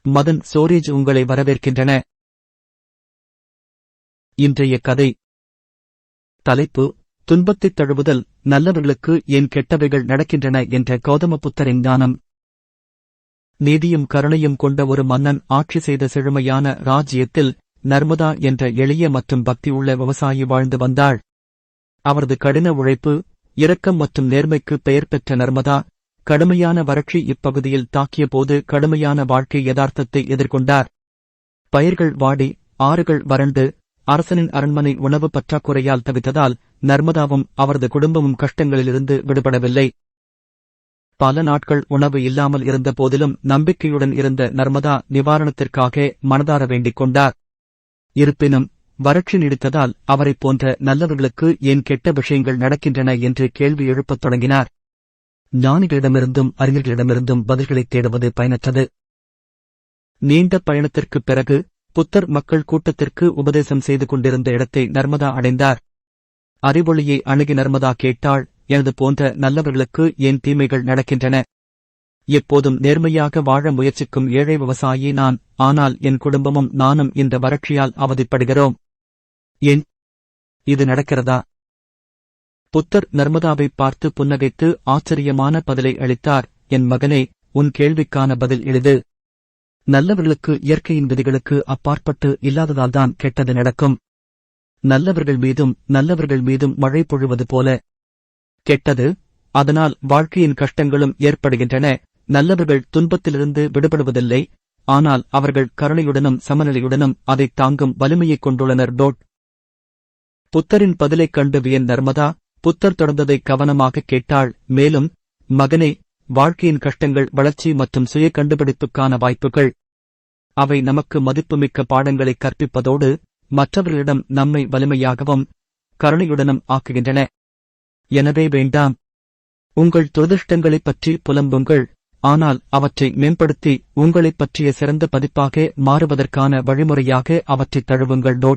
Madan storage உங்களை வரவேற்கின்றன. இன்றைய கதை. தலைப்பு: துன்பத்தைத் தழுவுதல், நல்லவர்களுக்கு ஏன் கெட்டவைகள் நடக்கின்றன என்ற கௌதம புத்தரின் ஞானம். நீதியும் கருணையும் கொண்ட ஒரு மன்னன் ஆட்சி செய்த செழுமையான ராஜ்யத்தில் நர்மதா என்ற எளிய மற்றும் பக்தி உள்ள விவசாயி வாழ்ந்து வந்தாள். அவரது கடின உழைப்பு, இரக்கம் மற்றும் நேர்மைக்கு பெயர் பெற்ற நர்மதா, கடுமையான வறட்சி இப்பகுதியில் தாக்கிய போது கடுமையான வாழ்க்கை யதார்த்தத்தை எதிர்கொண்டார். பயிர்கள் வாடி, ஆறுகள் வறண்டு, அரசனின் அரண்மனை உணவு பற்றாக்குறையால் தவித்ததால் நர்மதாவும் அவரது குடும்பமும் கஷ்டங்களிலிருந்து விடுபடவில்லை. பல நாட்கள் உணவு இல்லாமல் இருந்த போதிலும் நம்பிக்கையுடன் இருந்த நர்மதா நிவாரணத்திற்காக மனதார வேண்டிக் கொண்டார். இருப்பினும் வறட்சி நீடித்ததால் அவரைப் போன்ற நல்லவர்களுக்கு ஏன் கெட்ட விஷயங்கள் நடக்கின்றன என்று கேள்வி எழுப்பத் தொடங்கினார். ஞானிகளிடமிருந்தும் அறிஞர்களிடமிருந்தும் பதில்களைத் தேடுவது பயனற்றது. நீண்ட பயணத்திற்குப் பிறகு புத்தர் மக்கள் கூட்டத்திற்கு உபதேசம் செய்து கொண்டிருந்த இடத்தை நர்மதா அடைந்தார். அறிவொளியை அணுகி நர்மதா கேட்டாள், எனது போன்ற நல்லவர்களுக்கு ஏன் தீமைகள் நடக்கின்றன? எப்போதும் நேர்மையாக வாழ முயற்சிக்கும் ஏழை விவசாயி நான், ஆனால் என் குடும்பமும் நானும் இந்த வறட்சியால் அவதிப்படுகிறோம். ஏன் இது நடக்கிறதா? புத்தர் நர்மதாவை பார்த்து புன்னகைத்து ஆச்சரியமான பதிலை அளித்தார். என் மகனே, உன் கேள்விக்கான பதில் எளிது. நல்லவர்களுக்கு இயற்கையின் விதிகளுக்கு அப்பாற்பட்டு இல்லாததால்தான் கெட்டது நடக்கும். நல்லவர்கள் மீதும் மழை பொழிவது போல கெட்டது. அதனால் வாழ்க்கையின் கஷ்டங்களும் ஏற்படுகின்றன. நல்லவர்கள் துன்பத்திலிருந்து விடுபடுவதில்லை, ஆனால் அவர்கள் கருணையுடனும் சமநிலையுடனும் அதைத் தாங்கும் வலிமையைக் கொண்டுள்ளனர். புத்தரின் பதிலைக் கண்டு வியன் நர்மதா, புத்தர் தொடர்ந்ததை கவனமாக கேட்டாள். மேலும், மகனே, வாழ்க்கையின் கஷ்டங்கள் வளர்ச்சி மற்றும் சுய கண்டுபிடிப்புக்கான வாய்ப்புகள். அவை நமக்கு மதிப்புமிக்க பாடங்களை கற்பிப்பதோடு மற்றவர்களிடம் நம்மை வலிமையாகவும் கருணையுடனும் ஆக்குகின்றன. எனவே வேண்டாம், உங்கள் துரதிர்ஷ்டங்களைப் பற்றி புலம்புங்கள், ஆனால் அவற்றை மேம்படுத்தி உங்களைப் பற்றிய சிறந்த பதிப்பாக மாறுவதற்கான வழிமுறையாக அவற்றைத் தழுவுங்கள்.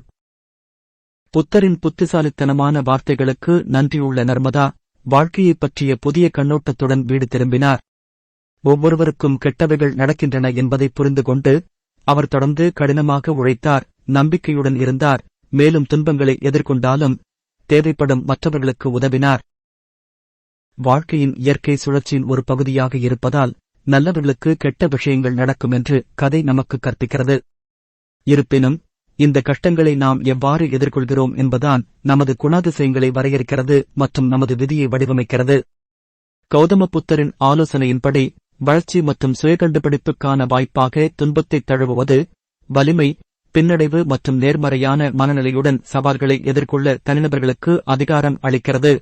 புத்தரின் புத்திசாலித்தனமான வார்த்தைகளுக்கு நன்றியுள்ள நர்மதா, வாழ்க்கையைப் பற்றிய புதிய கண்ணோட்டத்துடன் வீடு திரும்பினார். ஒவ்வொருவருக்கும் கெட்டவைகள் நடக்கின்றன என்பதை புரிந்து கொண்டு அவர் தொடர்ந்து கடினமாக உழைத்தார், நம்பிக்கையுடன் இருந்தார், மேலும் துன்பங்களை எதிர்கொண்டாலும் தேவைப்படும் மற்றவர்களுக்கு உதவினார். வாழ்க்கையின் இயற்கை சுழற்சியின் ஒரு பகுதியாக இருப்பதால் நல்லவர்களுக்கு கெட்ட விஷயங்கள் நடக்கும் என்று கதை நமக்கு கற்பிக்கிறது. இருப்பினும் இந்த கஷ்டங்களை நாம் எவ்வாறு எதிர்கொள்கிறோம் என்பதான் நமது குணாதிசயங்களை வரையறுக்கிறது மற்றும் நமது விதியை வடிவமைக்கிறது. கௌதம புத்தரின் ஆலோசனையின்படி வளர்ச்சி மற்றும் சுயகண்டுபிடிப்புக்கான வாய்ப்பாக துன்பத்தைத் தழுவுவது வலிமை, பின்னடைவு மற்றும் நேர்மறையான மனநிலையுடன் சவால்களை எதிர்கொள்ள தனிநபர்களுக்கு அதிகாரம் அளிக்கிறது.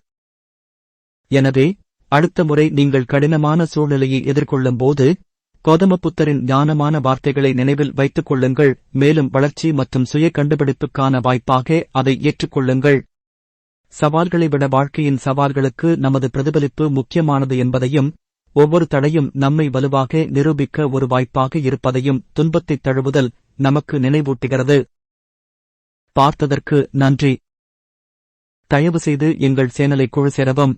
எனவே அடுத்த முறை நீங்கள் கடினமான சூழ்நிலையை எதிர்கொள்ளும் போது கௌதமபுத்தரின் ஞானமான வார்த்தைகளை நினைவில் வைத்துக் கொள்ளுங்கள், மேலும் வளர்ச்சி மற்றும் சுய கண்டுபிடிப்புக்கான வாய்ப்பாக அதை ஏற்றுக்கொள்ளுங்கள். சவால்களை விட வாழ்க்கையின் சவால்களுக்கு நமது பிரதிபலிப்பு முக்கியமானது என்பதையும், ஒவ்வொரு தடையும் நம்மை வலுவாக நிரூபிக்க ஒரு வாய்ப்பாக இருப்பதையும் துன்பத்தைத் தழுவுதல் நமக்கு நினைவூட்டுகிறது. பார்த்ததற்கு நன்றி. தயவுசெய்து எங்கள் சேனலை குழு சேரவும்.